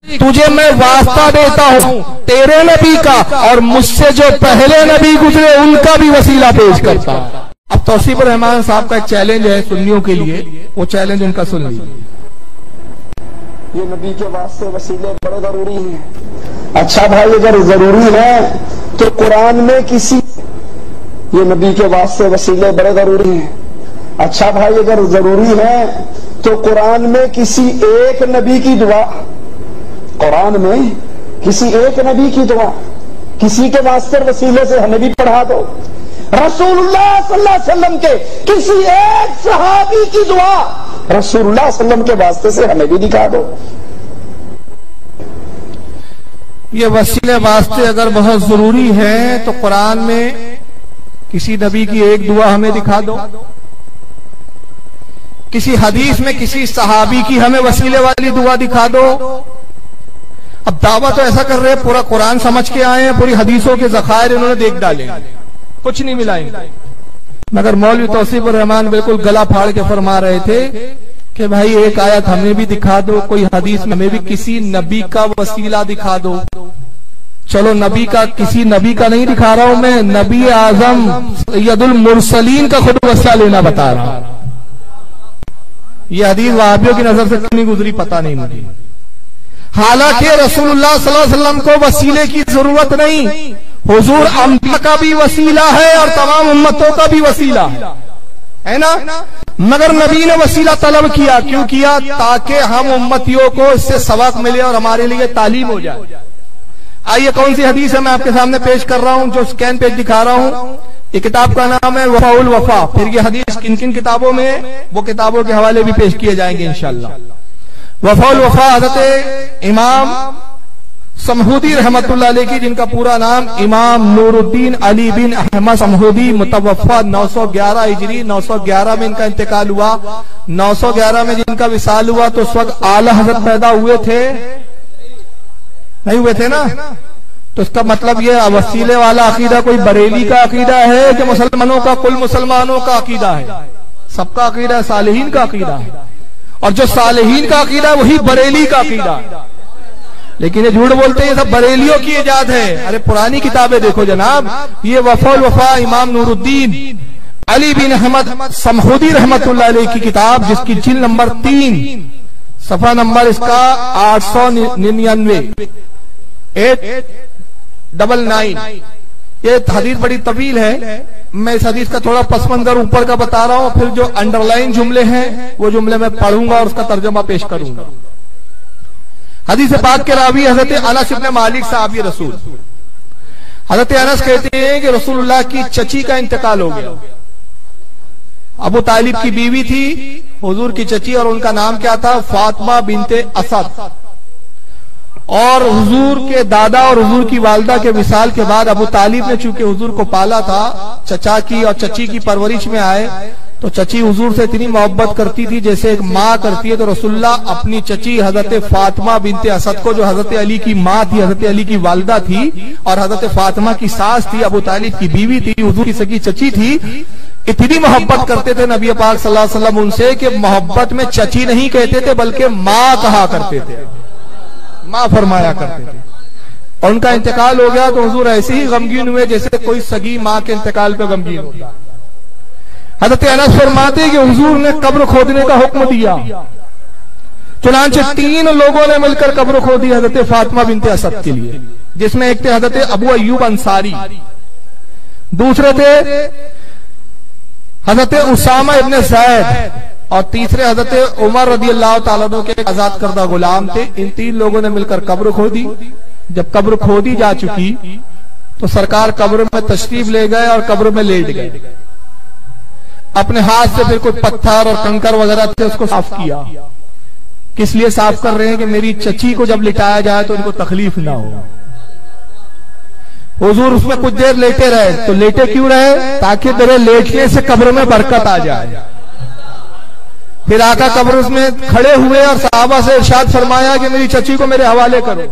تجھے میں واسطہ دیتا ہوں تیرے نبی کا اور مجھ سے جو پہلے نبی گزرے ان کا بھی وسیلہ پیش کرتا ہوں۔ اب توصیف الرحمان صاحب کا ایک چیلنج ہے سنیوں کے لیے، وہ چیلنج ان کا سن لیجیے۔ یہ نبی کے واسطے وسیلے بڑے ضروری ہیں۔ اچھا بھائی اگر ضروری ہے تو قرآن میں یہ نبی کے واسطے وسیلے بڑے ضروری ہیں۔ اچھا بھائی اگر ضروری ہے تو قرآن میں کسی ایک نبی کی دعا، قرآن میں کسی ایک نبی کی دعا، کسی کے واسطے وسیلے سے ہمیں بھی پڑھا دو۔ رسول اللہ صلی اللہ علیہ وسلم کے کسی ایک صحابی کی دعا رسول اللہ صلی اللہ علیہ وسلم کے واسطے سے ہمیں بھی دکھا دو۔ یہ وسیلے واسطے اگر بہت ضروری ہے تو قرآن میں کسی نبی کی ایک دعا ہمیں دکھا دو، کسی حدیث میں کسی صحابی کی ہمیں وسیلے والی دعا دکھا دو۔ اب دعویٰ تو ایسا کر رہے پورا قرآن سمجھ کے آئے ہیں، پوری حدیثوں کے ذخائر انہوں نے دیکھ ڈالے، کچھ نہیں ملا ان کو۔ مگر مولوی توصیف الرحمان بالکل گلا پھاڑ کے فرما رہے تھے کہ بھائی ایک آیت ہمیں بھی دکھا دو، کوئی حدیث میں ہمیں بھی کسی نبی کا وسیلہ دکھا دو۔ چلو نبی کا کسی نبی کا نہیں دکھا رہا ہوں میں، نبی اعظم سید المرسلین کا خود وسیلہ لینا بتا رہا ہوں۔ یہ حدیث وہابیوں کی نظر سے کتنی گزری پتہ نہیں مجھے، حالانکہ رسول اللہ صلی اللہ علیہ وسلم کو وسیلے کی ضرورت نہیں، حضور انبیاء کا بھی وسیلہ ہے اور تمام امتوں کا بھی وسیلہ ہے نا، مگر نبی نے وسیلہ طلب کیا، کیوں کیا؟ تاکہ ہم امتیوں کو اس سے سبق ملے اور ہمارے لیے تعلیم ہو جائے۔ آئیے کون سی حدیث ہے میں آپ کے سامنے پیش کر رہا ہوں، جو سکین پیج دکھا رہا ہوں۔ یہ کتاب کا نام ہے وفاء الوفا، پھر یہ حدیث کن کن کتابوں میں، وہ کتابوں کے حوالے بھی پیش کیے جائیں گے انشاءاللہ۔ وفاء الوفا حضرت امام سمہودی رحمت اللہ علیہ کی، جن کا پورا نام امام نور الدین علی بن احمد سمہودی، متوفا 911 ہجری، 911 میں ان کا انتقال ہوا۔ 911 میں جن کا وصال ہوا تو اس وقت اعلی حضرت پیدا ہوئے تھے نہیں ہوئے تھے نا؟ تو اس کا مطلب یہ وسیلے والا عقیدہ کوئی بریلی کا عقیدہ ہے کہ مسلمانوں کا، کل مسلمانوں کا عقیدہ ہے؟ سب کا عقیدہ ہے، صالحین کا عقیدہ ہے، اور جو صالحین کا عقیدہ ہے وہی بریلی کا عقیدہ ہے۔ لیکن یہ جھوٹ بولتے ہیں یہ سب بریلیوں کی ایجاد ہے۔ ارے پرانی کتابیں دیکھو جناب، یہ وفاء الوفا امام نور الدین علی بن احمد سمہودی رحمت اللہ علیہ کی کتاب، جس کی جلد نمبر 3 صفحہ نمبر اس کا 899 899۔ یہ حدیث بڑی طویل ہے، میں اس حدیث کا تھوڑا پس منظر اوپر کا بتا رہا ہوں، پھر جو انڈر لائن جملے ہیں وہ جملے میں پڑھوں گا اور اس کا ترجمہ پیش کروں گا۔ حدیث پاک کے راوی حضرت انس بن مالک صحابی رسول، حضرت انس کہتے ہیں کہ رسول اللہ کی چچی کا انتقال ہو گیا۔ ابو طالب کی بیوی تھی حضور کی چچی، اور ان کا نام کیا تھا؟ فاطمہ بنت اسد۔ اور حضور کے دادا اور حضور کی والدہ کے وصال کے بعد ابو طالب نے چونکہ حضور کو پالا تھا، چچا کی اور چچی کی پرورش میں آئے، تو چچی حضور سے اتنی محبت کرتی تھی جیسے ایک ماں کرتی ہے۔ تو رسول اللہ اپنی چچی حضرت فاطمہ بنت اسد کو، جو حضرت علی کی ماں تھی، حضرت علی کی والدہ تھی اور حضرت فاطمہ کی ساس تھی، ابو طالب کی بیوی تھی، حضور کی سگی چچی تھی، اتنی محبت کرتے تھے نبی پاک صلی اللہ علیہ وسلم ان سے کہ محبت میں چچی نہیں کہتے تھے بلکہ ماں کہا کرتے تھے، ماں فرمایا کرتے تھے۔ اور ان کا انتقال ہو گیا تو حضور ایسے ہی غمگین ہوئے جیسے کوئی سگی ماں کے انتقال پہ غمگین ہوتا ہے۔ حضرت انس فرماتے ہیں کہ حضور نے قبر کھودنے کا حکم دیا، چنانچہ 3 لوگوں نے مل کر قبر کھودی حضرت فاطمہ بنت اسد کے لیے، جس میں ایک تھے حضرت ابو ایوب انصاری، دوسرے تھے حضرت اسامہ ابن زید، اور تیسرے حضرت عمر رضی اللہ تعالیٰ عنہ کے آزاد کردہ غلام تھے۔ ان 3 لوگوں نے مل کر قبر کھودی۔ جب قبر کھودی جا چکی تو سرکار قبر میں تشریف لے گئے اور قبر میں لیٹ گئے، اپنے ہاتھ سے پھر کوئی پتھر اور کنکر وغیرہ تھے اس کو صاف کیا۔ کس لیے صاف کر رہے ہیں؟ کہ میری چچی کو جب لٹایا جائے تو ان کو تکلیف نہ ہو۔ حضور اس میں کچھ دیر لیٹے رہے، تو لیٹے کیوں رہے؟ تاکہ میرے لیٹنے سے قبر میں برکت آ جائے۔ پھر آقا قبر اس میں کھڑے ہوئے اور صحابہ سے ارشاد فرمایا کہ میری چچی کو میرے حوالے کرو۔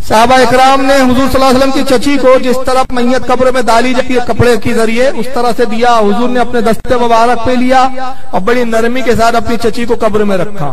صحابہ اکرام نے حضور صلی اللہ علیہ وسلم کی چچی کو جس طرح میت قبر میں ڈالی جاتی ہے کپڑے کے ذریعے، اس طرح سے دیا۔ حضور نے اپنے دستے مبارک پہ لیا اور بڑی نرمی کے ساتھ اپنی چچی کو قبر میں رکھا۔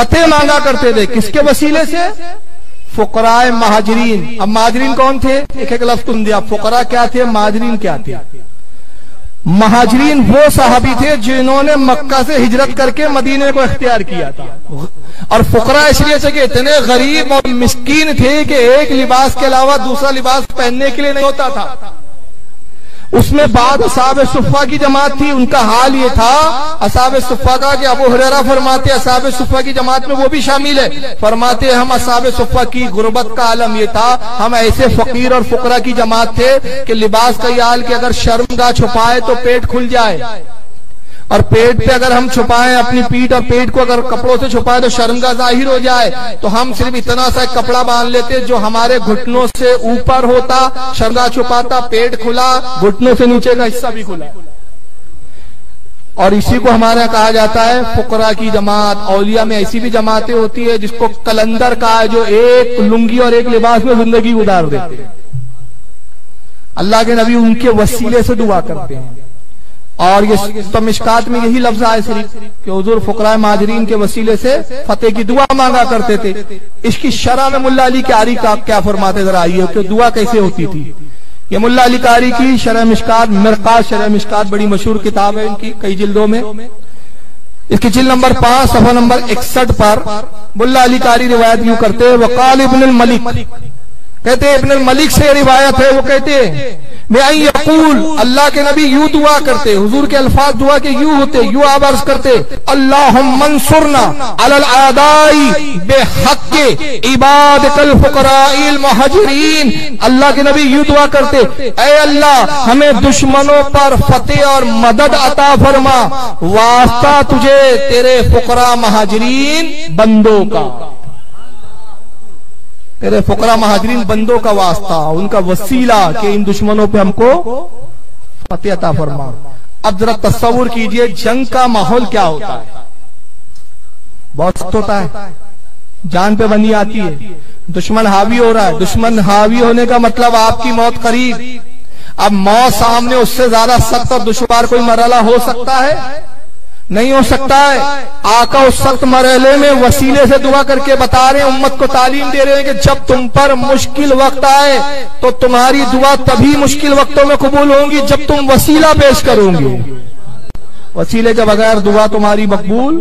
فتح مانگا کرتے تھے کس کے وسیلے سے؟ فقراء مہاجرین. اب مہاجرین کون تھے؟ ایک ایک لفظ تم دیا. فقراء کیا تھے؟ مہاجرین کیا تھے؟ مہاجرین وہ صحابی تھے جنہوں نے مکہ سے ہجرت کر کے مدینے کو اختیار کیا تھا. اور فقراء اس لیے سے کہ اتنے غریب اور مسکین تھے کہ ایک لباس کے علاوہ دوسرا لباس پہننے کے لیے نہیں ہوتا تھا. اس میں بعد اصحاب صفہ کی جماعت تھی. ان کا حال یہ تھا اصحاب صفہ کا کہ ابو ہریرہ فرماتے اصحاب صفہ کی جماعت میں وہ بھی شامل ہے. فرماتے ہم اصحاب صفہ کی غربت کا عالم یہ تھا, ہم ایسے فقیر اور فقراء کی جماعت تھے کہ لباس کا یہ حال کہ اگر شرمگاہ چھپائے تو پیٹ کھل جائے, اور پیٹ پہ اگر ہم چھپائیں اپنی پیٹ اور پیٹ کو اگر کپڑوں سے چھپائیں تو شرمگاہ ظاہر ہو جائے, تو ہم صرف اتنا سا ایک کپڑا باندھ لیتے جو ہمارے گھٹنوں سے اوپر ہوتا, شرمگاہ چھپاتا, پیٹ کھلا, گھٹنوں سے نیچے کا حصہ بھی کھلا. اور اسی کو ہمارے کہا جاتا ہے فقراء کی جماعت. اولیاء میں ایسی بھی جماعتیں ہوتی ہے جس کو کلندر کہا ہے, جو ایک لنگی اور ایک لباس میں زندگی گزار دیتے. اللہ کے نبی ان کے وسیلے سے دعا کرتے ہیں. اور یہ تو مشکات میں یہی لفظ آئے شریف کہ حضور فقراء مہاجرین کے وسیلے سے فتح کی دعا مانگا کرتے تھے. اس کی شرح میں ملا علی قاری کا کیا فرماتے ذرا آئیے کہ دعا کیسے ہوتی تھی. یہ ملا علی قاری کی شرح مشکات, مرقات شرح مشکات بڑی مشہور کتاب ہے ان کی, کئی جلدوں میں. اس کی جلد نمبر 5 صفحہ نمبر 61 پر ملا علی قاری روایت یوں کرتے وقال ابن الملک, کہتے ابن الملک سے روایت ہے, وہ کہتے میں یقول اللہ کے نبی یوں دعا کرتے, حضور کے الفاظ دعا کے یوں ہوتے, یوں آپ عرض کرتے اللہم انصرنا علی الاعداء بحق عبادک الفقراء المہاجرین. اللہ کے نبی یوں دعا کرتے اے اللہ ہمیں دشمنوں پر فتح اور مدد عطا فرما, واسطہ تجھے تیرے فقراء مہاجرین بندوں کا, تیرے فقراء مہاجرین بندوں کا واسطہ, ان کا وسیلہ کہ ان دشمنوں پہ ہم کو فتح عطا فرما. اب ذرا تصور کیجئے جنگ کا ماحول کیا ہوتا ہے. بہت سخت ہوتا ہے, جان پہ بنی آتی ہے, دشمن حاوی ہو رہا ہے. دشمن حاوی ہونے کا مطلب آپ کی موت قریب. اب موت سامنے, اس سے زیادہ سخت اور دشوار کوئی مرحلہ ہو سکتا ہے؟ نہیں ہو سکتا ہے. آقا اس سخت مرحلے میں وسیلے سے دعا کر کے بتا رہے ہیں, امت کو تعلیم دے رہے ہیں کہ جب تم پر مشکل وقت آئے تو تمہاری دعا تبھی مشکل وقتوں میں قبول ہوں گی جب تم وسیلہ پیش کرو گے. وسیلے کے بغیر دعا تمہاری مقبول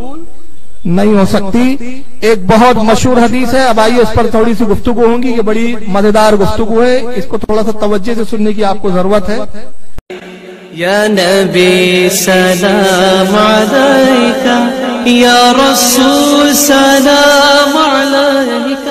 نہیں ہو سکتی. ایک بہت مشہور حدیث ہے, اب آئیے اس پر تھوڑی سی گفتگو ہوگی, یہ بڑی مزیدار گفتگو ہے, اس کو تھوڑا سا توجہ سے سننے کی آپ کو ضرورت ہے. یا نبی سلام علیکہ, یا رسول سلام علیکہ.